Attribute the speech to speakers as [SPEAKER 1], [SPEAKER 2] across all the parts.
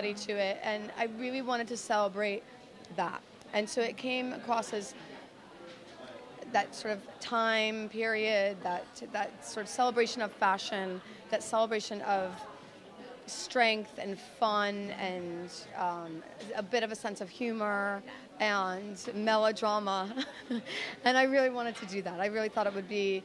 [SPEAKER 1] to it, and I really wanted to celebrate that. And so it came across as that sort of time period, that sort of celebration of fashion, that celebration of strength and fun and a bit of a sense of humor and melodrama. And I really wanted to do that. I really thought it would be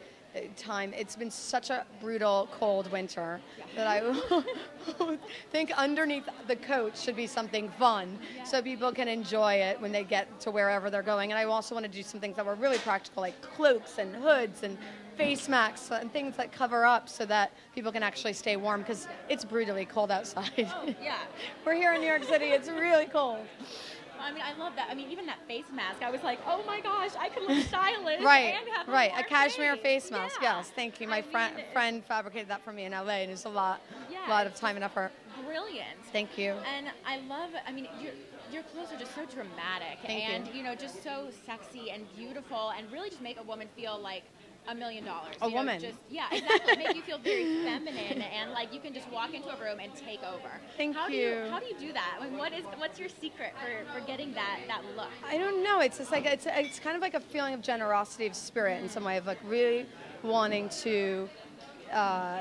[SPEAKER 1] time. It's been such a brutal, cold winter that I think underneath the coat should be something fun so people can enjoy it when they get to wherever they're going. And I also want to do some things that were really practical, like cloaks and hoods and face masks and things that cover up so that people can actually stay warm, because it's brutally cold outside.
[SPEAKER 2] Oh, yeah.
[SPEAKER 1] We're here in New York City. It's really cold.
[SPEAKER 2] I mean, I love that. I mean, even that face mask, I was like, oh my gosh, I could look stylish
[SPEAKER 1] Right,
[SPEAKER 2] and have
[SPEAKER 1] right.
[SPEAKER 2] a
[SPEAKER 1] A cashmere face mask.
[SPEAKER 2] Yeah.
[SPEAKER 1] Yes, thank you. My friend fabricated that for me in LA, and it's a lot of time and effort.
[SPEAKER 2] Brilliant.
[SPEAKER 1] Thank you.
[SPEAKER 2] And I love, I mean, your clothes are just so dramatic and you know, just so sexy and beautiful, and really just make a woman feel like $1 million.
[SPEAKER 1] A woman.
[SPEAKER 2] Just, yeah, exactly. Make you feel very feminine, and like you can just walk into a room and take over.
[SPEAKER 1] Thank
[SPEAKER 2] you.
[SPEAKER 1] you.
[SPEAKER 2] How do you do that? I mean, what's your secret for getting that look?
[SPEAKER 1] I don't know. It's just like it's kind of like a feeling of generosity of spirit in some way, of like really wanting to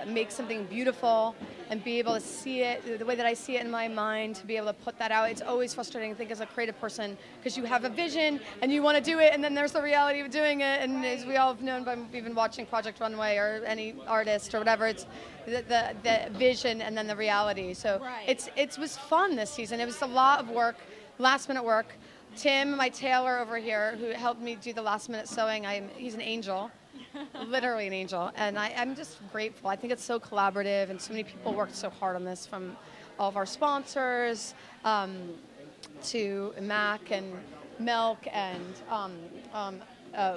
[SPEAKER 1] make something beautiful and be able to see it the way that I see it in my mind, to be able to put that out. It's always frustrating, I think, as a creative person, because you have a vision and you want to do it, and then there's the reality of doing it. And as we all have known by even watching Project Runway or any artist or whatever, it's the vision and then the reality. So it was fun this season. It was a lot of work, last minute work. Tim, my tailor over here, who helped me do the last minute sewing, he's an angel. Literally an angel, and I'm just grateful. I think it's so collaborative, and so many people worked so hard on this, from all of our sponsors to Mac and Milk and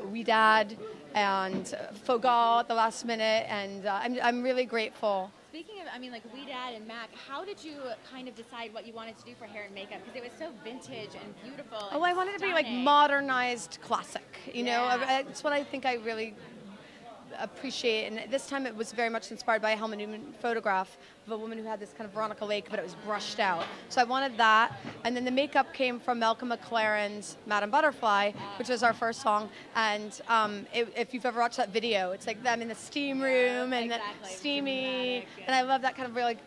[SPEAKER 1] We Dad and Fogal at the last minute, and I'm really grateful.
[SPEAKER 2] Speaking of, I mean, like We Dad and Mac, how did you kind of decide what you wanted to do for hair and makeup? Because it was so vintage and beautiful. And
[SPEAKER 1] I wanted to be like modernized classic, you know? It's what I think I really appreciate, and this time it was very much inspired by a Helmut Newman photograph of a woman who had this kind of Veronica Lake, but it was brushed out. So I wanted that, and then the makeup came from Malcolm McLaren's Madame Butterfly, which was our first song, and if you've ever watched that video, it's like them in the steam room and steamy, and I love that kind of really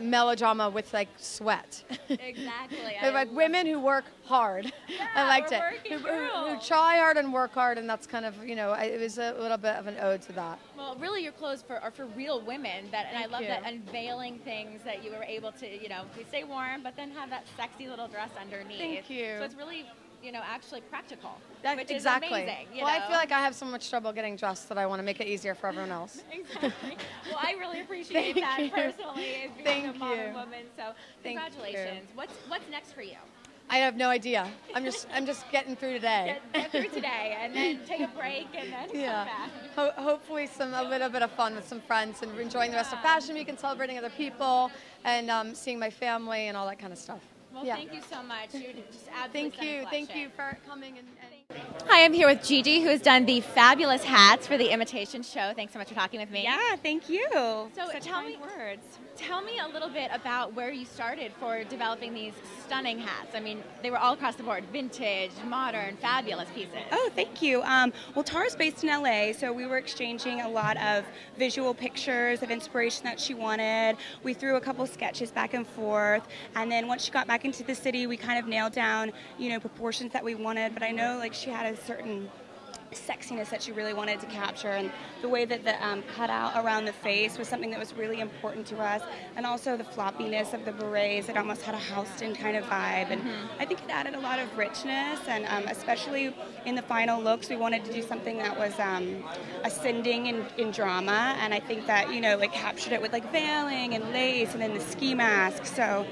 [SPEAKER 1] melodrama with like sweat.
[SPEAKER 2] Exactly.
[SPEAKER 1] Like women who work hard.
[SPEAKER 2] Yeah,
[SPEAKER 1] I liked it.
[SPEAKER 2] Who
[SPEAKER 1] try hard and work hard, and that's kind of, you know, it was a little bit of an ode to that.
[SPEAKER 2] Well, really, your clothes are for real women. And I love that unveiling things that you were able to, you know, we stay warm, but then have that sexy little dress underneath.
[SPEAKER 1] Thank you.
[SPEAKER 2] So it's really, you know, actually practical, which
[SPEAKER 1] is amazing.
[SPEAKER 2] You
[SPEAKER 1] know? I feel like I have so much trouble getting dressed that I want to make it easier for everyone else.
[SPEAKER 2] Exactly. Well, I really appreciate that personally, as being a modern woman. So congratulations. What's next for you?
[SPEAKER 1] I have no idea. I'm just getting through today.
[SPEAKER 2] Get through today, and then take a break, and then come back.
[SPEAKER 1] Hopefully a little bit of fun with some friends, and enjoying the rest of Fashion Week, and celebrating other people, and seeing my family and all that kind of stuff.
[SPEAKER 2] Well, thank you so much. You're just absolutely
[SPEAKER 1] Thank you for coming.
[SPEAKER 2] Hi, I'm here with Gigi, who has done the fabulous hats for the Imitation show. Thanks so much for talking with me.
[SPEAKER 3] Yeah, thank you.
[SPEAKER 2] So
[SPEAKER 3] Such kind words.
[SPEAKER 2] Tell me a little bit about where you started for developing these stunning hats. I mean, they were all across the board: vintage, modern, fabulous pieces.
[SPEAKER 3] Oh, thank you. Well, Tara's based in LA, so we were exchanging a lot of visual pictures of inspiration that she wanted. We threw a couple sketches back and forth, and then once she got back into the city, we kind of nailed down, you know, proportions that we wanted. But I know, like, she had a certain sexiness that she really wanted to capture, and the way that the cutout around the face was something that was really important to us, and also the floppiness of the berets. It almost had a Houston kind of vibe, and I think it added a lot of richness, and especially in the final looks, we wanted to do something that was ascending in drama, and I think that, you know, like, captured it with like veiling and lace and then the ski mask. So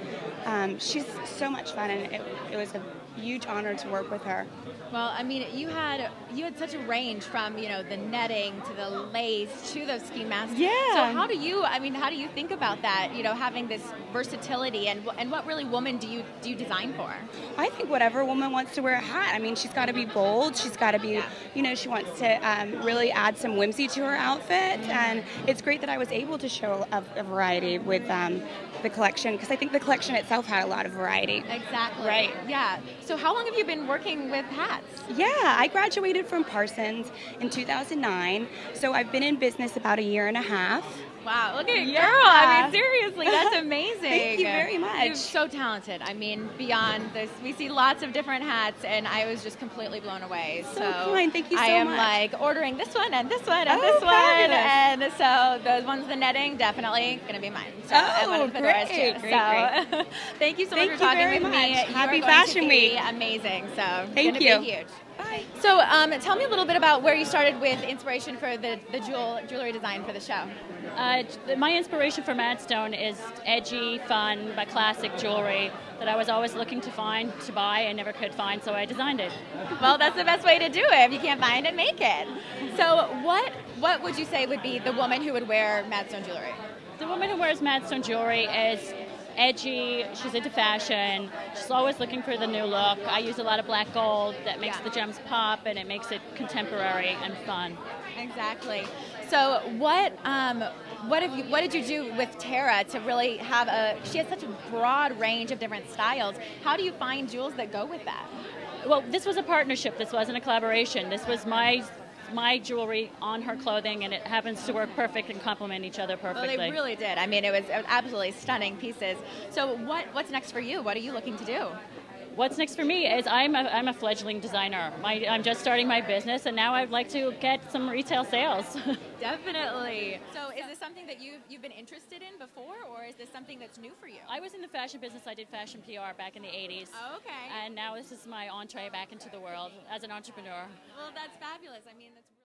[SPEAKER 3] she's so much fun, and it was a huge honor to work with her.
[SPEAKER 2] Well, I mean, you had such a range from, you know, the netting to the lace to those ski masks.
[SPEAKER 3] Yeah.
[SPEAKER 2] So how do you think about that, you know, having this versatility, and what really woman do you design for?
[SPEAKER 3] I think whatever woman wants to wear a hat. I mean, she's got to be bold. She's got to be, you know, she wants to really add some whimsy to her outfit. And it's great that I was able to show a variety with the collection, because I think the collection itself had a lot of variety.
[SPEAKER 2] Exactly.
[SPEAKER 3] Right.
[SPEAKER 2] Yeah. So how long have you been working with hats?
[SPEAKER 3] Yeah, I graduated from Parsons in 2009, so I've been in business about a year and a half.
[SPEAKER 2] Wow, look at you,
[SPEAKER 3] Yeah.
[SPEAKER 2] girl. I mean, seriously, that's amazing.
[SPEAKER 3] Thank you very much.
[SPEAKER 2] You're so talented. I mean, beyond this, we see lots of different hats, and I was just completely blown away.
[SPEAKER 3] So kind. Thank you so much.
[SPEAKER 2] I am like ordering this one and this one and this
[SPEAKER 3] fabulous.
[SPEAKER 2] one, and so those ones with the netting definitely gonna be mine. So and one of the fedoras too.
[SPEAKER 3] Great.
[SPEAKER 2] Thank you so much for talking
[SPEAKER 3] very
[SPEAKER 2] with me.
[SPEAKER 3] much.
[SPEAKER 2] You
[SPEAKER 3] Happy
[SPEAKER 2] are going
[SPEAKER 3] Fashion
[SPEAKER 2] to be
[SPEAKER 3] Week.
[SPEAKER 2] amazing. So
[SPEAKER 3] Thank
[SPEAKER 2] gonna
[SPEAKER 3] you.
[SPEAKER 2] Be huge.
[SPEAKER 3] Bye.
[SPEAKER 2] So tell me a little bit about where you started with inspiration for the jewelry design for the show.
[SPEAKER 4] My inspiration for Madstone is edgy, fun, but classic jewelry that I was always looking to buy, and never could find, so I designed it.
[SPEAKER 2] Well, that's the best way to do it. If you can't find it, make it. So what would you say would be the woman who would wear Madstone jewelry?
[SPEAKER 4] The woman who wears Madstone jewelry is edgy, she's into fashion, she's always looking for the new look. I use a lot of black gold that makes the gems pop, and it makes it contemporary and fun.
[SPEAKER 2] Exactly. So what did you do with Tara to really have she has such a broad range of different styles. How do you find jewels that go with that?
[SPEAKER 4] Well, this was a partnership, this wasn't a collaboration. This was my jewelry on her clothing, and it happens to work perfect and complement each other perfectly.
[SPEAKER 2] Well, they really did. I mean, it was absolutely stunning pieces. So what's next for you? What are you looking to do?
[SPEAKER 4] What's next for me is I'm a fledgling designer. I'm just starting my business, and now I'd like to get some retail sales.
[SPEAKER 2] Definitely. So is this something that you've been interested in before, or is this something that's new for you?
[SPEAKER 4] I was in the fashion business. I did fashion PR back in the 80s.
[SPEAKER 2] Oh, okay.
[SPEAKER 4] And now this is my entree back into the world as an entrepreneur.
[SPEAKER 2] Well, that's fabulous. I mean, that's